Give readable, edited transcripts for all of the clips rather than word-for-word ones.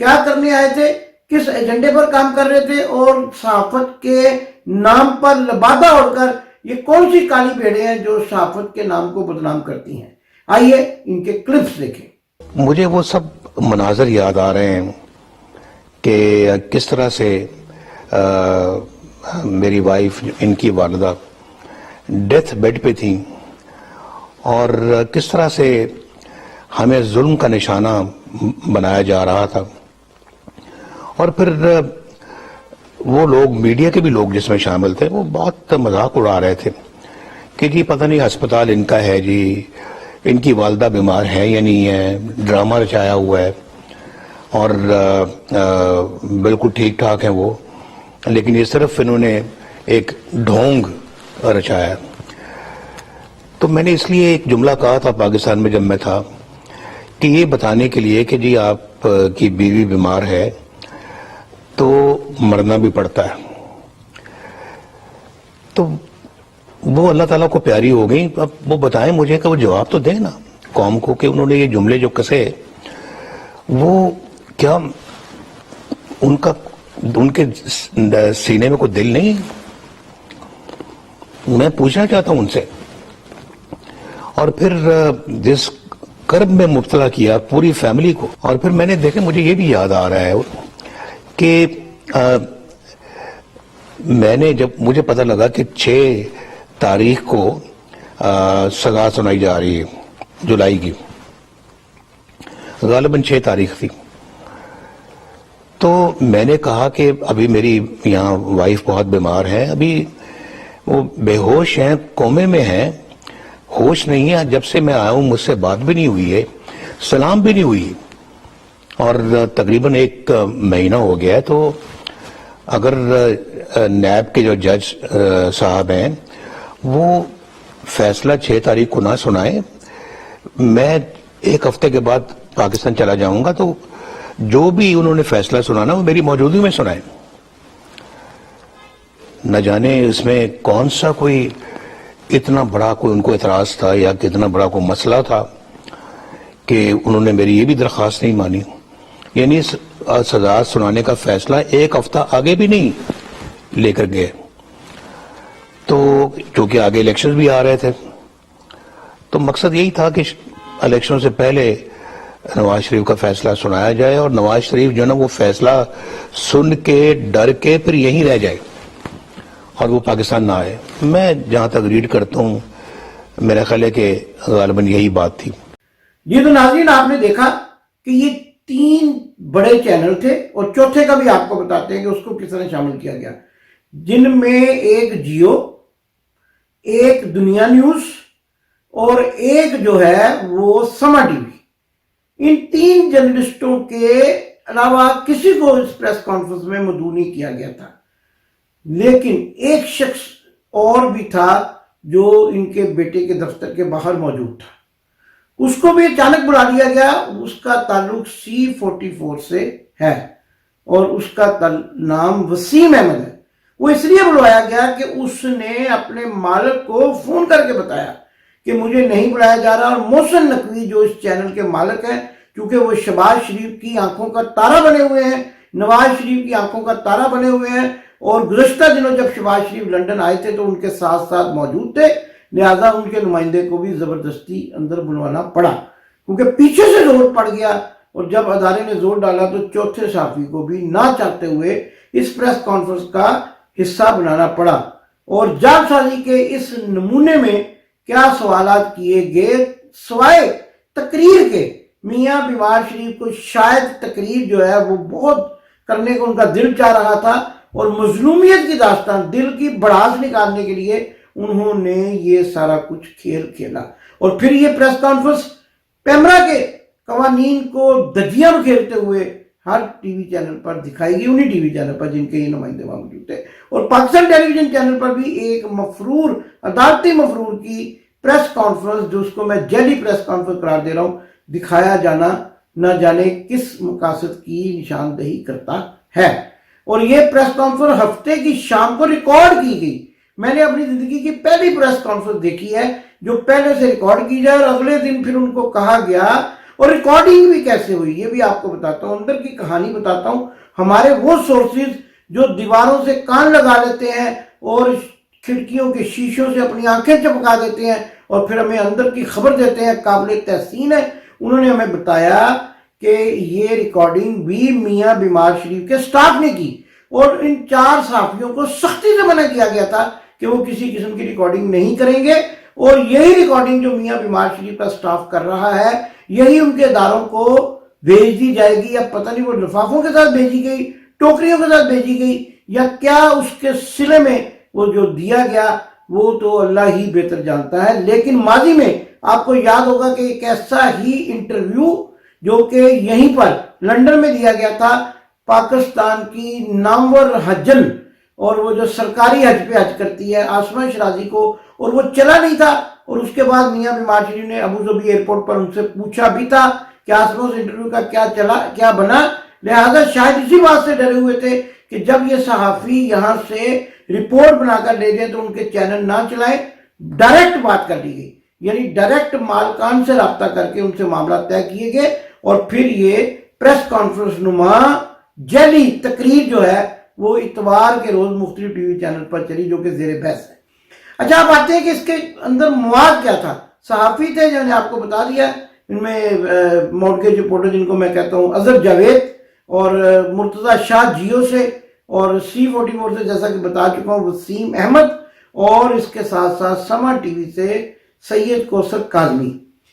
کیا کرنے آئے تھے, کس ایجنڈے پر کام کر رہے تھے, اور صحافت کے نام پر لبادہ اوڑھ کر یہ کون سی کالی بھیڑیں ہیں جو صحافت کے نام کو بدنام کرتی ہیں. آئیے ان کے کلپس دیکھیں. مجھے وہ سب مناظر یاد آ رہے ہیں کہ کس طرح سے میری وائف, ان کی والدہ ڈیتھ بیڈ پہ تھیں, اور کس طرح سے ہمیں ظلم کا نشانہ بنایا جا رہا تھا. اور پھر وہ لوگ, میڈیا کے بھی لوگ جس میں شامل تھے, وہ بہت مذاق اڑا رہے تھے کہ جی پتہ نہیں ہسپتال ان کا ہے, جی ان کی والدہ بیمار ہے یا نہیں ہے, ڈرامہ رچایا ہوا ہے, اور بالکل ٹھیک ٹھاک ہیں وہ, لیکن یہ صرف انہوں نے ایک ڈھونگ رچایا. تو میں نے اس لیے ایک جملہ کہا تھا پاکستان میں جب میں تھا, کہ یہ بتانے کے لیے کہ جی آپ کی بیوی بیمار ہے تو مرنا بھی پڑتا ہے. تو وہ اللہ تعالیٰ کو پیاری ہو گئی. اب وہ بتائیں مجھے کہ وہ جواب تو دیں نا قوم کو کہ انہوں نے یہ جملے جو کسے, وہ کیا ان کے سینے میں کوئی دل نہیں؟ میں پوچھنا چاہتا ہوں ان سے. اور پھر جس کرب میں مبتلا کیا پوری فیملی کو, اور پھر میں نے دیکھا, مجھے یہ بھی یاد آ رہا ہے کہ میں نے جب مجھے پتہ لگا کہ 6 تاریخ کو سزا سنائی جا رہی ہے جولائی کی, غالباً 6 تاریخ تھی, تو میں نے کہا کہ ابھی میری یہاں وائف بہت بیمار ہے, ابھی وہ بے ہوش ہیں, کومے میں ہیں, ہوش نہیں ہے. جب سے میں آیا ہوں مجھ سے بات بھی نہیں ہوئی ہے, سلام بھی نہیں ہوئی, اور تقریباً 1 مہینہ ہو گیا ہے. تو اگر نیب کے جو جج صاحب ہیں وہ فیصلہ 6 تاریخ کو نہ سنائیں, میں 1 ہفتے کے بعد پاکستان چلا جاؤں گا, تو جو بھی انہوں نے فیصلہ سنانا وہ میری موجودگی میں سنائیں. نہ جانے اس میں کون سا کوئی اتنا بڑا کوئی ان کو اعتراض تھا, یا کتنا بڑا کوئی مسئلہ تھا کہ انہوں نے میری یہ بھی درخواست نہیں مانی. یعنی سزا سنانے کا فیصلہ 1 ہفتہ آگے بھی نہیں لے کر گئے. تو چونکہ آگے الیکشن بھی آ رہے تھے, تو مقصد یہی تھا کہ الیکشن سے پہلے نواز شریف کا فیصلہ سنایا جائے, اور نواز شریف جو ہے نا وہ فیصلہ سن کے ڈر کے پھر یہیں رہ جائے اور وہ پاکستان نہ آئے. میں جہاں تک ریڈ کرتا ہوں میرا خیال ہے کہ غالباً یہی بات تھی. جی تو ناظرین, آپ نے دیکھا کہ یہ 3 بڑے چینل تھے, اور چوتھے کا بھی آپ کو بتاتے ہیں کہ اس کو کس طرح شامل کیا گیا, جن میں ایک جیو, ایک دنیا نیوز, اور ایک جو ہے وہ سما ٹی وی. ان 3 جرنلسٹوں کے علاوہ کسی کو اس پریس کانفرنس میں مدعو نہیں کیا گیا تھا. لیکن ایک شخص اور بھی تھا جو ان کے بیٹے کے دفتر کے باہر موجود تھا, اس کو بھی اچانک بلا لیا گیا. اس کا تعلق C44 سے ہے, اور اس کا نام وسیم احمد ہے. وہ اس لیے بلوایا گیا کہ اس نے اپنے مالک کو فون کر کے بتایا کہ مجھے نہیں بلایا جا رہا. اور محسن نقوی جو اس چینل کے مالک ہیں, کیونکہ وہ شہباز شریف کی آنکھوں کا تارا بنے ہوئے ہیں, نواز شریف کی آنکھوں کا تارا بنے ہوئے ہیں, اور گزشتہ دنوں جب شہباز شریف لندن آئے تھے تو ان کے ساتھ ساتھ موجود تھے, لہذا ان کے نمائندے کو بھی زبردستی اندر بلوانا پڑا, کیونکہ پیچھے سے زور پڑ گیا. اور جب ادارے نے زور ڈالا تو چوتھے صحافی کو بھی نہ چاہتے ہوئے اس پریس کانفرنس کا حصہ بنانا پڑا. اور جعل سازی کے اس نمونے میں کیا سوالات کیے گئے سوائے تقریر کے. میاں بیمار شریف کو شاید تقریر جو ہے وہ بہت کرنے کو ان کا دل چاہ رہا تھا, اور مظلومیت کی داستان, دل کی بڑھاس نکالنے کے لیے انہوں نے یہ سارا کچھ کھیل کھیلا. اور پھر یہ پریس کانفرنس پیمرا کے قوانین کو دھجیاں کھیلتے ہوئے ہر ٹی وی چینل پر دکھائی گئی, انہی ٹی وی چینل پر جن کے یہ نمائندے موجود تھے. اور پاکستان ٹیلی ویژن چینل پر بھی ایک مفرور, عدالتی مفرور کی پریس کانفرنس, جو اس کو میں جعلی پریس کانفرنس قرار دے رہا ہوں, دکھایا جانا نہ جانے کس مقاصد کی نشاندہی کرتا ہے. اور یہ پریس کانفرنس ہفتے کی شام کو ریکارڈ کی گئی. میں نے اپنی زندگی کی پہلی پریس کانفرنس دیکھی ہے جو پہلے سے ریکارڈ کی جائے, اور اگلے دن پھر ان کو کہا گیا, اور ریکارڈنگ بھی کیسے ہوئی یہ بھی آپ کو بتاتا ہوں، اندر کی کہانی بتاتا ہوں۔ ہمارے وہ سورسز جو دیواروں سے کان لگا لیتے ہیں اور کھڑکیوں کے شیشوں سے اپنی آنکھیں چمکا دیتے ہیں اور پھر ہمیں اندر کی خبر دیتے ہیں، قابل تحسین ہے، انہوں نے ہمیں بتایا کہ یہ ریکارڈنگ بھی میاں بیمار شریف کے سٹاف نے کی، اور ان 4 صحافیوں کو سختی سے منع کیا گیا تھا کہ وہ کسی قسم کی ریکارڈنگ نہیں کریں گے، اور یہی ریکارڈنگ جو میاں بیمار شریف کا سٹاف کر رہا ہے یہی ان کے اداروں کو بھیج دی جائے گی، یا پتہ نہیں وہ لفافوں کے ساتھ بھیجی گئی، ٹوکریوں کے ساتھ بھیجی گئی، یا کیا اس کے سلے میں وہ جو دیا گیا وہ تو اللہ ہی بہتر جانتا ہے۔ لیکن ماضی میں آپ کو یاد ہوگا کہ ایک ایسا ہی انٹرویو جو کہ یہیں پر لندن میں دیا گیا تھا پاکستان کی نامور حجن، اور وہ جو سرکاری حج پہ حج کرتی ہے آسمہ شرازی کو، اور وہ چلا نہیں تھا، اور اس کے بعد میاں بیمار شریف نے ابو ظبی ایئرپورٹ پر ان سے پوچھا بھی تھا کہ آسمہ اس انٹرویو کا کیا بنا، لہذا شاید اسی بات سے ڈرے ہوئے تھے کہ جب یہ صحافی یہاں سے رپورٹ بنا کر لے جائیں تو ان کے چینل نہ چلائیں۔ ڈائریکٹ بات کر لی گئی، یعنی ڈائریکٹ مالکان سے رابطہ کر کے ان سے معاملات طے کیے گئے، اور پھر یہ پریس کانفرنس نما جعلی تقریر جو ہے وہ اتوار کے روز مختلف ٹی وی چینل پر چلی جو کہ زیر بحث ہے۔ اچھا آپ آتے ہیں کہ اس کے اندر مواد کیا تھا۔ صحافی تھے جو نے آپ کو بتا دیا، ان میں مورگیج رپورٹر جن کو میں کہتا ہوں اظہر جاوید، اور مرتضی شاہ جیو سے، اور C44 سے جیسا کہ بتا چکا ہوں وسیم احمد، اور اس کے ساتھ ساتھ سما ٹی وی سے سید کوثر کاظمی۔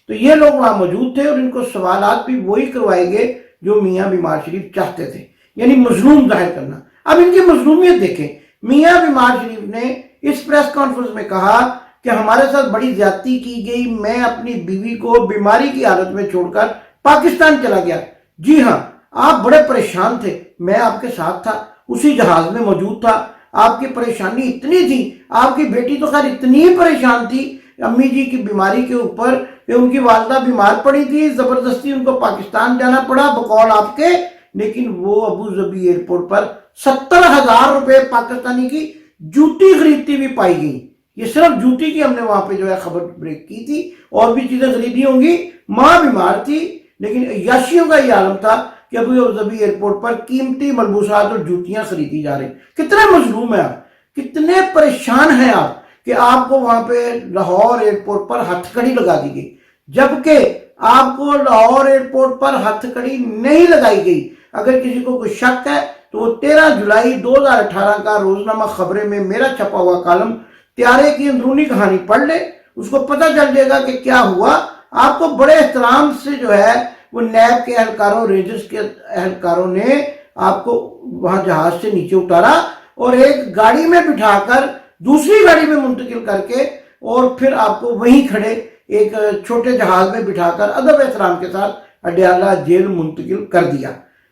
تو یہ لوگ وہاں موجود تھے، اور ان کو سوالات بھی وہی کروائے گئے جو میاں بیمار شریف چاہتے تھے، یعنی مظلوم ظاہر کرنا۔ اب ان کی مظلومیت دیکھیں، میاں بیمار شریف نے اس پریس کانفرنس میں کہا کہ ہمارے ساتھ بڑی زیادتی کی گئی، میں اپنی بیوی کو بیماری کی حالت میں چھوڑ کر پاکستان چلا گیا۔ جی ہاں، آپ بڑے پریشان تھے، میں آپ کے ساتھ تھا، اسی جہاز میں موجود تھا، آپ کی پریشانی اتنی تھی، آپ کی بیٹی تو خیر اتنی پریشان تھی امی جی کی بیماری کے اوپر کہ ان کی والدہ بیمار پڑی تھی، زبردستی ان کو پاکستان جانا پڑا بقول آپ کے، لیکن وہ ابو ظبی ایئرپورٹ پر 70,000 روپے پاکستانی کی جوتی خریدتی بھی پائی گئی۔ یہ صرف جوتی کی ہم نے وہاں پہ جو ہے خبر بریک کی تھی، اور بھی چیزیں خریدی ہوں گی، ماں بیمار تھی، لیکن عیاشیوں کا یہ عالم تھا کہ ابو ظبی ایئرپورٹ پر قیمتی ملبوسات اور جوتیاں خریدی جا رہی۔ کتنے مظلوم ہیں آپ، کتنے پریشان ہیں آپ کہ آپ کو وہاں پہ لاہور ایئرپورٹ پر ہتھ کڑی لگا دی گئی، جبکہ آپ کو لاہور ایئرپورٹ پر ہتھ کڑی نہیں لگائی گئی۔ اگر کسی کو کوئی شک ہے تو وہ 13 جولائی 2018 کا روزنامہ خبریں میں میرا چھپا ہوا کالم طیارے کی اندرونی کہانی پڑھ لے، اس کو پتہ چل جائے گا کہ کیا ہوا۔ آپ کو بڑے احترام سے جو ہے وہ نیب کے اہلکاروں، رینجرز کے اہلکاروں نے آپ کو وہاں جہاز سے نیچے اتارا اور ایک گاڑی میں بٹھا کر دوسری گاڑی میں منتقل کر کے، اور پھر آپ کو وہیں کھڑے ایک چھوٹے جہاز میں بٹھا کر ادب احترام کے ساتھ اڈیالہ جیل منتقل کر دیا۔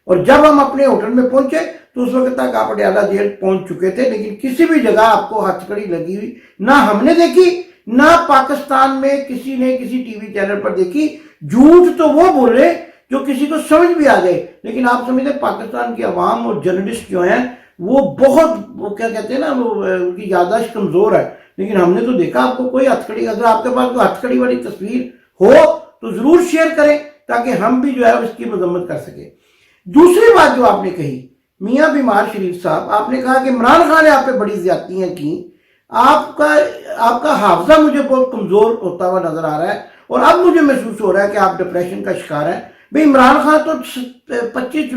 اور جب ہم اپنے ہوٹل میں پہنچے تو اس وقت تک آپ اڈیالہ جیل پہنچ چکے تھے، لیکن کسی بھی جگہ آپ کو ہتھ کڑی لگی ہوئی نہ ہم نے دیکھی، نہ پاکستان میں کسی نے کسی ٹی وی چینل پر دیکھی۔ جھوٹ تو وہ بولے جو کسی کو سمجھ بھی آ گئے، لیکن آپ سمجھتے پاکستان کی عوام اور جرنلسٹ جو ہیں وہ بہت، وہ کیا کہتے ہیں نا، وہ ان کی یادداشت کمزور ہے، لیکن ہم نے تو دیکھا آپ کو کوئی ہتھ کڑی، اگر آپ کے پاس کوئی ہتھ کڑی والی تصویر ہو تو ضرور شیئر کریں تاکہ ہم بھی جو ہے اس کی مذمت کر سکیں۔ دوسری بات جو آپ نے کہی میاں بیمار شریف صاحب، آپ نے کہا کہ عمران خان نے آپ پہ بڑی زیادتیاں کی، آپ کا حافظہ مجھے بہت کمزور ہوتا ہوا نظر آ رہا ہے، اور اب مجھے محسوس ہو رہا ہے کہ آپ ڈپریشن کا شکار ہیں۔ بھئی عمران خان تو 25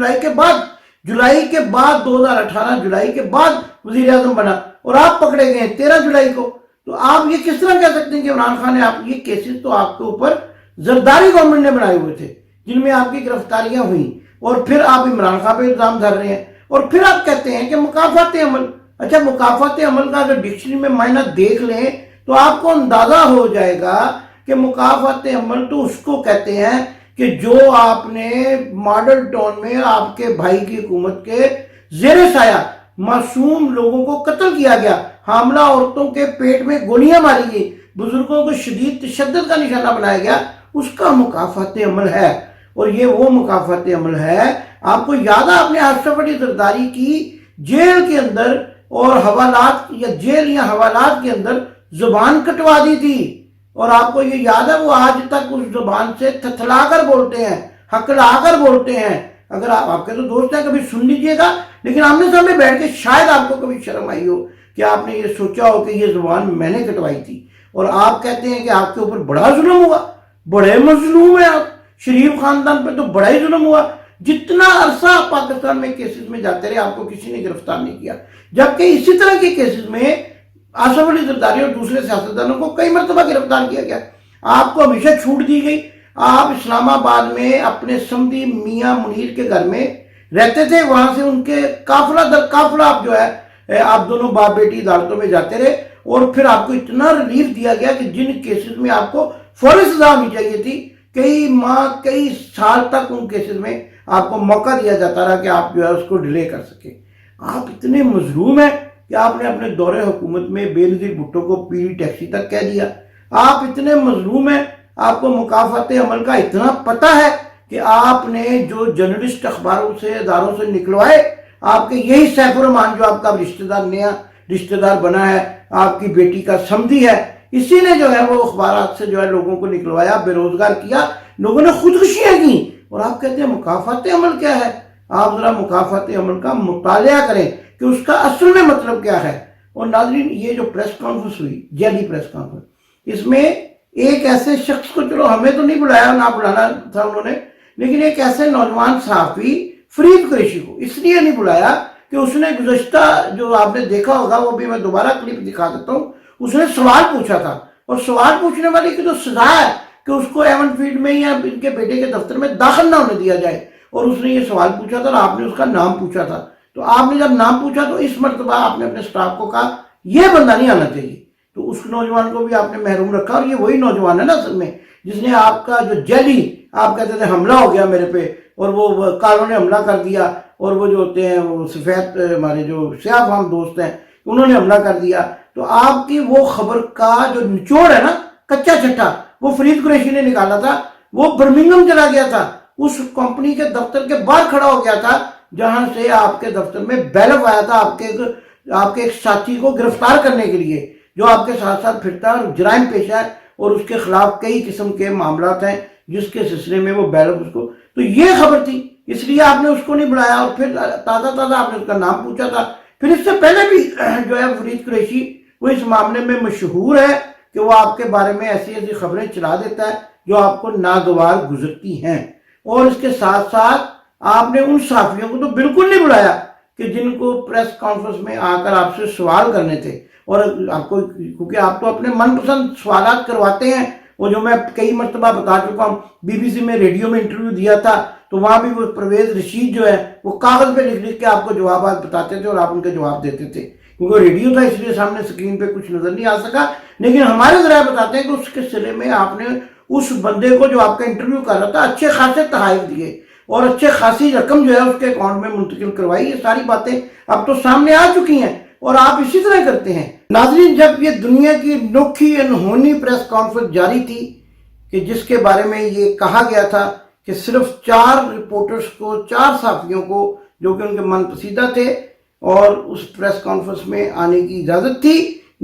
جولائی کے بعد 2018 جولائی کے بعد وزیر اعظم بنا، اور آپ پکڑے گئے ہیں 13 جولائی کو، تو آپ یہ کس طرح کہہ سکتے ہیں کہ عمران خان نے آپ، یہ کیسز تو آپ کے اوپر زرداری گورنمنٹ نے بنائے ہوئے تھے جن میں آپ کی گرفتاریاں ہوئیں، اور پھر آپ عمران خان پہ الزام دھر رہے ہیں، اور پھر آپ کہتے ہیں کہ مکافات عمل۔ اچھا، مکافات عمل کا اگر ڈکشنری میں معنی دیکھ لیں تو آپ کو اندازہ ہو جائے گا کہ مکافات عمل تو اس کو کہتے ہیں کہ جو آپ نے ماڈل ٹاؤن میں آپ کے بھائی کی حکومت کے زیر سایہ معصوم لوگوں کو قتل کیا گیا، حاملہ عورتوں کے پیٹ میں گولیاں ماری گئی، بزرگوں کو شدید تشدد کا نشانہ بنایا گیا، اس کا مکافات عمل ہے۔ اور یہ وہ مکافات عمل ہے، آپ کو یاد ہے آپ نے اشرف علی زرداری کی جیل کے اندر اور حوالات یا جیل یا حوالات کے اندر زبان کٹوا دی تھی، اور آپ کو یہ یاد ہے وہ آج تک اس زبان سے تھتلا کر بولتے ہیں، ہکلا کر بولتے ہیں۔ اگر آپ کے تو دوست ہیں کبھی سن لیجئے گا، لیکن آمنے سامنے بیٹھ کے شاید آپ کو کبھی شرم آئی ہو کہ آپ نے یہ سوچا ہو کہ یہ زبان میں نے کٹوائی تھی، اور آپ کہتے ہیں کہ آپ کے اوپر بڑا ظلم ہوا، بڑے مظلوم ہیں آپ، شریف خاندان پہ تو بڑا ہی ظلم ہوا۔ جتنا عرصہ آپ پاکستان میں کیسز میں جاتے رہے آپ کو کسی نے گرفتار نہیں کیا، جبکہ اسی طرح کے کیسز میں آصف علی زرداری اور دوسرے سیاستدانوں کو کئی مرتبہ گرفتار کیا گیا، آپ کو ہمیشہ چھوٹ دی گئی۔ آپ اسلام آباد میں اپنے سمدھی میاں منیر کے گھر میں رہتے تھے، وہاں سے ان کے قافلہ در قافلہ آپ جو ہے آپ دونوں باپ بیٹی عدالتوں میں جاتے رہے، اور پھر آپ کو اتنا ریلیف دیا گیا کہ جن کیسز میں آپ کو فوری سزا ہونی چاہیے تھی، کئی ماہ کئی سال تک ان کیسز میں آپ کو موقع دیا جاتا رہا کہ آپ جو ہے اس کو ڈیلے کر سکیں۔ آپ اتنے مظلوم ہیں کہ آپ نے اپنے دور حکومت میں بے نظیر بھٹو کو پیڑی ٹیکسی تک کہہ دیا۔ آپ اتنے مظلوم ہیں، آپ کو مکافات عمل کا اتنا پتہ ہے کہ آپ نے جو جرنلسٹ اخباروں سے اداروں سے نکلوائے، آپ کے یہی سیف الرحمان جو آپ کا رشتہ دار نیا رشتہ دار بنا ہے، آپ کی بیٹی کا سمدھی ہے، اسی نے جو ہے وہ اخبارات سے جو ہے لوگوں کو نکلوایا، بے روزگار کیا، لوگوں نے خودکشیاں کی، اور آپ کہتے ہیں مکافات عمل کیا ہے؟ آپ ذرا مکافات عمل کا مطالعہ کریں کہ اس کا اصل میں مطلب کیا ہے۔ اور ناظرین، یہ جو پریس کانفرنس ہوئی، جعلی پریس کانفرنس، اس میں ایک ایسے شخص کو، چلو ہمیں تو نہیں بلایا، نہ بلانا تھا انہوں نے، لیکن ایک ایسے نوجوان صحافی فرید قریشی کو اس لیے نہیں بلایا کہ اس نے گزشتہ جو آپ نے دیکھا ہوگا، وہ بھی میں دوبارہ کلپ دکھا دیتا ہوں، اس نے سوال پوچھا تھا، اور سوال پوچھنے والے کی تو سزا ہے کہ اس کو ایون فیلڈ میں یا ان کے بیٹے کے دفتر میں داخل نہ ہونے دیا جائے، اور اس نے یہ سوال پوچھا تھا اور آپ نے اس کا نام پوچھا تھا، تو آپ نے جب نام پوچھا تو اس مرتبہ آپ نے اپنے سٹاف کو کہا یہ بندہ نہیں آنا چاہیے، تو اس نوجوان کو بھی آپ نے محروم رکھا، اور یہ وہی نوجوان ہے نا اصل میں جس نے آپ کا جو جعلی آپ کہتے تھے حملہ ہو گیا میرے پہ، اور وہ کالوں نے حملہ کر دیا، اور وہ جو ہوتے ہیں وہ سفید ہمارے جو سیاہ فام دوست ہیں انہوں نے حملہ کر دیا، تو آپ کی وہ خبر کا جو نچوڑ ہے نا، کچا چھٹا، وہ فرید قریشی نے نکالا تھا، وہ برمنگھم چلا گیا تھا، اس کمپنی کے دفتر کے باہر کھڑا ہو گیا تھا جہاں سے آپ کے دفتر میں بیلف آیا تھا آپ کے ایک ساتھی کو گرفتار کرنے کے لیے، جو آپ کے ساتھ ساتھ پھرتا ہے اور جرائم پیشہ ہے، اور اس کے خلاف کئی قسم کے معاملات ہیں جس کے سلسلے میں وہ بیلف اس کو، تو یہ خبر تھی، اس لیے آپ نے اس کو نہیں بلایا، اور پھر تازہ آپ نے اس کا نام پوچھا تھا۔ پھر اس سے پہلے بھی جو ہے فرید قریشی وہ اس معاملے میں مشہور ہے کہ وہ آپ کے بارے میں ایسی ایسی خبریں چلا دیتا ہے جو آپ کو ناگوار گزرتی ہیں، اور اس کے ساتھ ساتھ آپ نے ان صحافیوں کو تو بالکل نہیں بلایا کہ جن کو پریس کانفرنس میں آ کر آپ سے سوال کرنے تھے، اور آپ کو کیونکہ آپ تو اپنے من پسند سوالات کرواتے ہیں، وہ جو میں کئی مرتبہ بتا چکا ہوں، بی بی سی میں ریڈیو میں انٹرویو دیا تھا تو وہاں بھی وہ پرویز رشید جو ہے وہ کاغذ پہ لکھ کے آپ کو جوابات بتاتے تھے اور آپ ان کے جواب دیتے تھے، کیونکہ ریڈیو تھا اس لیے سامنے سکرین پہ کچھ نظر نہیں آ سکا، لیکن ہمارے ذرائع بتاتے ہیں کہ اس کے سلے میں آپ نے اس بندے کو جو آپ کا انٹرویو کر رہا تھا اچھے خاصے تحائف دیے، اور اچھے خاصی رقم جو ہے اس کے اکاؤنٹ میں منتقل کروائی۔ یہ ساری باتیں اب تو سامنے آ چکی ہیں، اور آپ اسی طرح کرتے ہیں۔ ناظرین، جب یہ دنیا کی انوکھی انہونی پریس کانفرنس جاری تھی کہ جس کے بارے میں یہ کہا گیا تھا کہ صرف 4 رپورٹرز کو، 4 صحافیوں کو جو کہ ان کے من پسندہ تھے، اور اس پریس کانفرنس میں آنے کی اجازت تھی،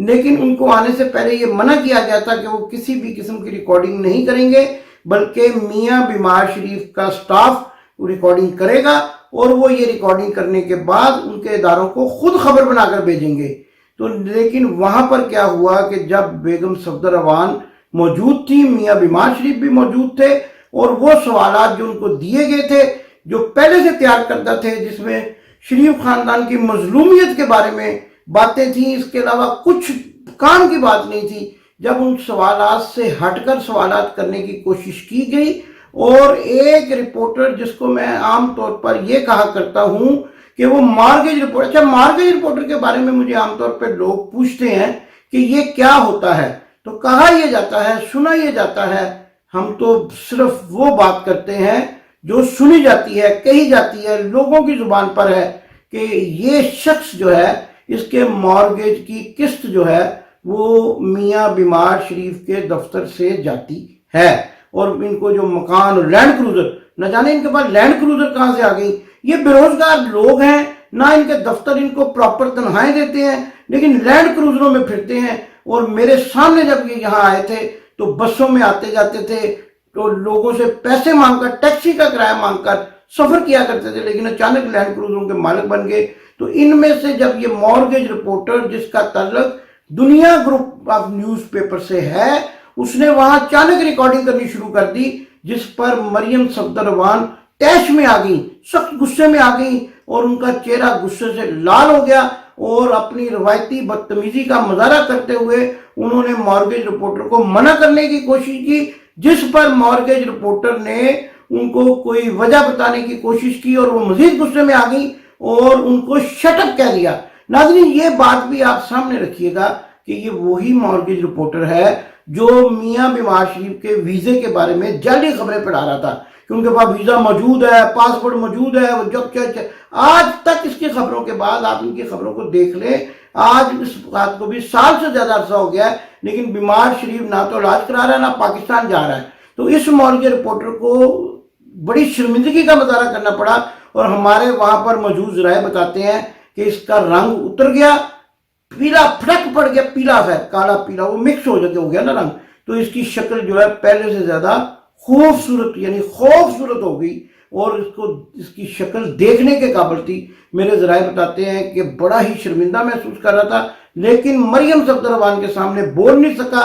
لیکن ان کو آنے سے پہلے یہ منع کیا گیا تھا کہ وہ کسی بھی قسم کی ریکارڈنگ نہیں کریں گے، بلکہ میاں بیمار شریف کا سٹاف ریکارڈنگ کرے گا، اور وہ یہ ریکارڈنگ کرنے کے بعد ان کے اداروں کو خود خبر بنا کر بھیجیں گے۔ تو لیکن وہاں پر کیا ہوا کہ جب بیگم صفدر اعوان موجود تھی، میاں بیمار شریف بھی موجود تھے، اور وہ سوالات جو ان کو دیے گئے تھے جو پہلے سے تیار کردہ تھے، جس میں شریف خاندان کی مظلومیت کے بارے میں باتیں تھیں، اس کے علاوہ کچھ کام کی بات نہیں تھی، جب ان سوالات سے ہٹ کر سوالات کرنے کی کوشش کی گئی، اور ایک رپورٹر جس کو میں عام طور پر یہ کہا کرتا ہوں کہ وہ مارگیج رپورٹر، اچھا مارگیج رپورٹر کے بارے میں مجھے عام طور پہ لوگ پوچھتے ہیں کہ یہ کیا ہوتا ہے، تو کہا یہ جاتا ہے، سنا یہ جاتا ہے، ہم تو صرف وہ بات کرتے ہیں جو سنی جاتی ہے، کہی جاتی ہے، لوگوں کی زبان پر ہے کہ یہ شخص جو ہے اس کے مارگیج کی قسط جو ہے وہ میاں بیمار شریف کے دفتر سے جاتی ہے، اور ان کو جو مکان اور لینڈ کروزر، نہ جانے ان کے پاس لینڈ کروزر کہاں سے آ گئی، یہ بے روزگار لوگ ہیں، نہ ان کے دفتر ان کو پراپر تنخواہیں دیتے ہیں، لیکن لینڈ کروزروں میں پھرتے ہیں، اور میرے سامنے جب یہ یہاں آئے تھے تو بسوں میں آتے جاتے تھے، تو لوگوں سے پیسے مانگ کر، ٹیکسی کا کرایہ مانگ کر سفر کیا کرتے تھے، لیکن اچانک لینڈ کروزروں کے مالک بن گئے۔ تو ان میں سے جب یہ مارگیج رپورٹر، جس کا تعلق دنیا گروپ آف نیوز پیپر سے ہے، اس نے وہاں اچانک ریکارڈنگ کرنی شروع کر دی، جس پر مریم صفدروان طیش میں آ گئی، سخت غصے میں آ گئی، اور ان کا چہرہ غصے سے لال ہو گیا، اور اپنی روایتی بدتمیزی کا مظاہرہ کرتے ہوئے انہوں نے مارگیج رپورٹر کو منع کرنے کی کوشش کی، جس پر مارگیج رپورٹر نے ان کو کوئی وجہ بتانے کی کوشش کی، اور وہ مزید غصے میں آ گئی اور ان کو شٹ اپ کہہ دیا۔ ناظرین، یہ بات بھی آپ سامنے رکھیے گا کہ یہ وہی مارگیج رپورٹر ہے جو میاں بیمار شریف کے ویزے کے بارے میں جعلی خبریں پڑھا رہا تھا کہ ان کے پاس ویزا موجود ہے، پاسپورٹ موجود ہے، وہ جب آج تک اس کی خبروں کے بعد آپ ان کی خبروں کو دیکھ لیں، آج اس بات کو بھی سال سے زیادہ عرصہ ہو گیا ہے، لیکن بیمار شریف نہ تو علاج کرا رہا ہے، نہ پاکستان جا رہا ہے۔ تو اس مارگیج رپورٹر کو بڑی شرمندگی کا مظاہرہ کرنا پڑا، اور ہمارے وہاں پر موجود ذرائع بتاتے ہیں کہ اس کا رنگ اتر گیا، پیلا پھڑک پڑ گیا، پیلا ہے، کالا پیلا، وہ مکس ہو گیا نا رنگ، تو اس کی شکل جو ہے پہلے سے زیادہ خوبصورت، یعنی خوبصورت ہو گئی، اور اس کی شکل دیکھنے کے قابل تھی۔ میرے ذرائع بتاتے ہیں کہ بڑا ہی شرمندہ محسوس کر رہا تھا، لیکن مریم صفدروان کے سامنے بول نہیں سکا،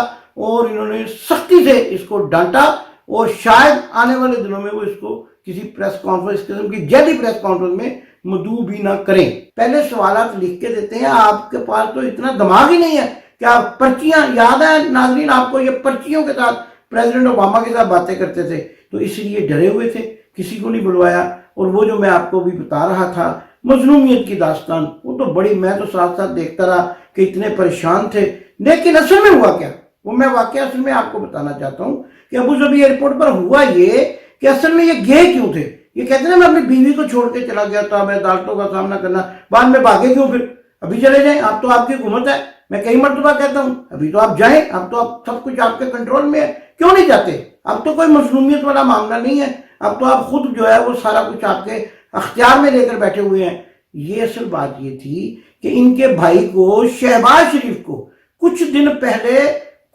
اور انہوں نے سختی سے اس کو ڈانٹا، اور شاید آنے والے دنوں میں وہ اس کو کسی پریس کانفرنس، قسم کی جعلی پریس کانفرنس میں مدعو بھی نہ کریں۔ پہلے سوالات لکھ کے دیتے ہیں، آپ کے پاس تو اتنا دماغ ہی نہیں ہے کہ آپ پرچیاں، یاد ہیں ناظرین آپ کو، یہ پرچیوں کے ساتھ پریزیڈنٹ اوباما کے ساتھ باتیں کرتے تھے، تو اس لیے ڈرے ہوئے تھے، کسی کو نہیں بلوایا۔ اور وہ جو میں آپ کو بھی بتا رہا تھا مظلومیت کی داستان، وہ تو بڑی، میں تو ساتھ ساتھ دیکھتا رہا کہ اتنے پریشان تھے، لیکن اصل میں ہوا کیا، وہ میں واقعہ اصل میں آپ کو بتانا چاہتا ہوں کہ ابوظہبی ایئرپورٹ پر ہوا یہ کہ اصل میں یہ گئے کیوں تھے۔ یہ کہتے ہیں نا میں اپنی بیوی کو چھوڑ کے چلا گیا تھا، میں عدالتوں کا سامنا کرنا، بعد میں بھاگے کیوں پھر؟ ابھی چلے جائیں، اب تو آپ کی حکومت ہے، میں کئی مرتبہ کہتا ہوں ابھی تو آپ جائیں، اب تو آپ سب کچھ آپ کے کنٹرول میں ہے، کیوں نہیں جاتے؟ اب تو کوئی مظلومیت والا معاملہ نہیں ہے، اب تو آپ خود جو ہے وہ سارا کچھ آپ کے اختیار میں لے کر بیٹھے ہوئے ہیں۔ یہ اصل بات یہ تھی کہ ان کے بھائی کو، شہباز شریف کو، کچھ دن پہلے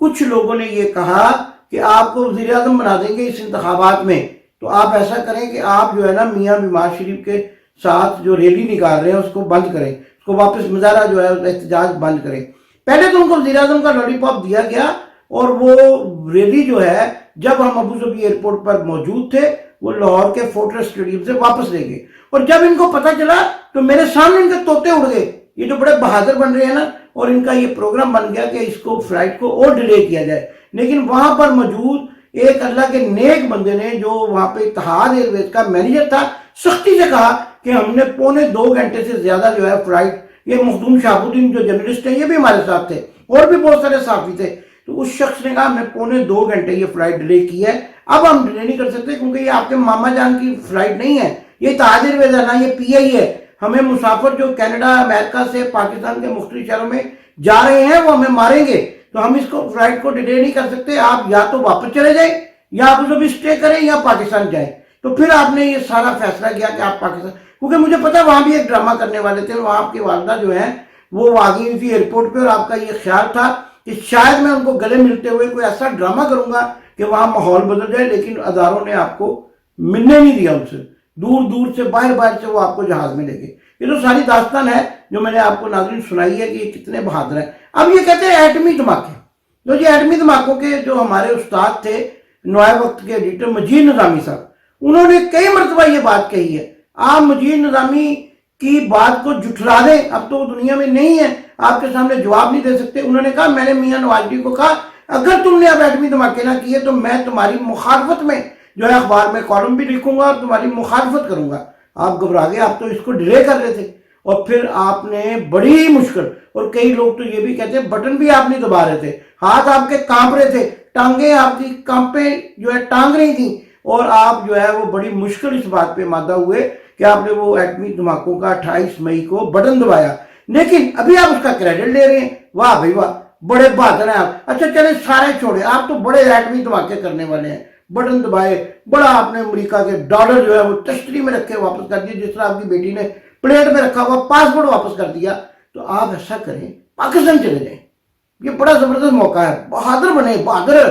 کچھ لوگوں نے یہ کہا کہ آپ کو وزیر اعظم بنا دیں گے اس انتخابات میں، تو آپ ایسا کریں کہ آپ جو ہے نا میاں بیمار شریف کے ساتھ جو ریلی نکال رہے ہیں اس کو بند کریں، اس کو واپس مظاہرہ جو ہے احتجاج بند کریں۔ پہلے تو ان کو وزیر اعظم کا لالی پاپ دیا گیا، اور وہ ریلی جو ہے جب ہم ابوظہبی ایئرپورٹ پر موجود تھے وہ لاہور کے فورٹریس اسٹیڈیم سے واپس لے گئے، اور جب ان کو پتہ چلا تو میرے سامنے ان کے طوطے اڑ گئے، یہ جو بڑے بہادر بن رہے ہیں نا، اور ان کا یہ پروگرام بن گیا کہ اس کو فلائٹ کو اور ڈیلے کیا جائے۔ لیکن وہاں پر موجود ایک اللہ کے نیک بندے نے، جو وہاں پہ اتحاد ایئر ویز کا مینیجر تھا، سختی سے کہا کہ ہم نے 1.25 گھنٹے سے زیادہ جو ہے فلائٹ، یہ مخدوم شہاب الدین جو جرنلسٹ ہیں یہ بھی ہمارے ساتھ تھے، اور بھی بہت سارے صحافی تھے، تو اس شخص نے کہا ہم نے 1.25 گھنٹے یہ فلائٹ ڈیلے کی ہے، اب ہم ڈیلے نہیں کر سکتے کیونکہ یہ آپ کے ماما جان کی فلائٹ نہیں ہے، یہ اتحاد ایئر ویز ہے نا، یہ PI ہے، ہمیں مسافر جو کینیڈا، امریکہ سے پاکستان کے مختلف شہروں میں جا رہے ہیں وہ ہمیں ماریں گے، تو ہم اس کو فلائٹ کو ڈیلے نہیں کر سکتے، آپ یا تو واپس چلے جائیں یا آپ اسے بھی اسٹے کریں یا پاکستان جائیں۔ تو پھر آپ نے یہ سارا فیصلہ کیا کہ آپ پاکستان، کیونکہ مجھے پتا وہاں بھی ایک ڈرامہ کرنے والے تھے، وہاں آپ کی والدہ جو ہیں وہ آ گئی تھی ایئرپورٹ پہ، اور آپ کا یہ خیال تھا کہ شاید میں ان کو گلے ملتے ہوئے کوئی ایسا ڈرامہ کروں گا کہ وہاں ماحول بدل جائے، لیکن اداروں نے آپ کو ملنے نہیں دیا، ان سے دور دور سے، باہر سے وہ آپ کو جہاز میں لے گئے۔ یہ تو ساری داستان ہے جو میں نے آپ کو ناظرین سنائی ہے کہ یہ کتنے بہادر ہیں۔ اب یہ کہتے ہیں ایٹمی دھماکے، جو یہ ایٹمی دھماکوں کے جو ہمارے استاد تھے، نوائے وقت کے ایڈیٹر مجید نظامی صاحب، انہوں نے کئی مرتبہ یہ بات کہی ہے، آپ مجید نظامی کی بات کو جھٹلا دیں، اب تو وہ دنیا میں نہیں ہے، آپ کے سامنے جواب نہیں دے سکتے۔ انہوں نے کہا میں نے میاں نواز شریف کو کہا اگر تم نے اب ایٹمی دھماکے نہ کیے تو میں تمہاری مخالفت میں جو ہے اخبار میں کالم بھی لکھوں گا اور تمہاری مخالفت کروں گا۔ آپ گھبرا گئے، آپ تو اس کو ڈیلے کر رہے تھے، اور پھر آپ نے بڑی مشکل، اور کئی لوگ تو یہ بھی کہتے ہیں بٹن بھی آپ نہیں دبا رہے تھے، ہاتھ آپ کے کانپ رہے تھے، ٹانگیں آپ کی کانپیں جو ہے ٹانگ رہی تھیں، اور آپ جو ہے وہ بڑی مشکل اس بات پہ مادہ ہوئے کہ آپ نے وہ ایٹمی دھماکوں کا 28 مئی کو بٹن دبایا، لیکن ابھی آپ اس کا کریڈٹ لے رہے ہیں۔ واہ بھائی واہ، بڑے بہادر ہیں آپ۔ اچھا چلیں سارے چھوڑے، آپ تو بڑے ایٹمی دھماکے کرنے والے ہیں، بٹن دبائے، بڑا آپ نے امریکہ کے ڈالر جو ہے وہ تشتری میں رکھے واپس کر دیے، جس طرح آپ کی بیٹی نے پلیٹ میں رکھا ہوا پاسپورٹ واپس کر دیا۔ تو آپ ایسا کریں، پاکستان چلے جائیں، یہ بڑا زبردست موقع ہے، بہادر بنے، بہادر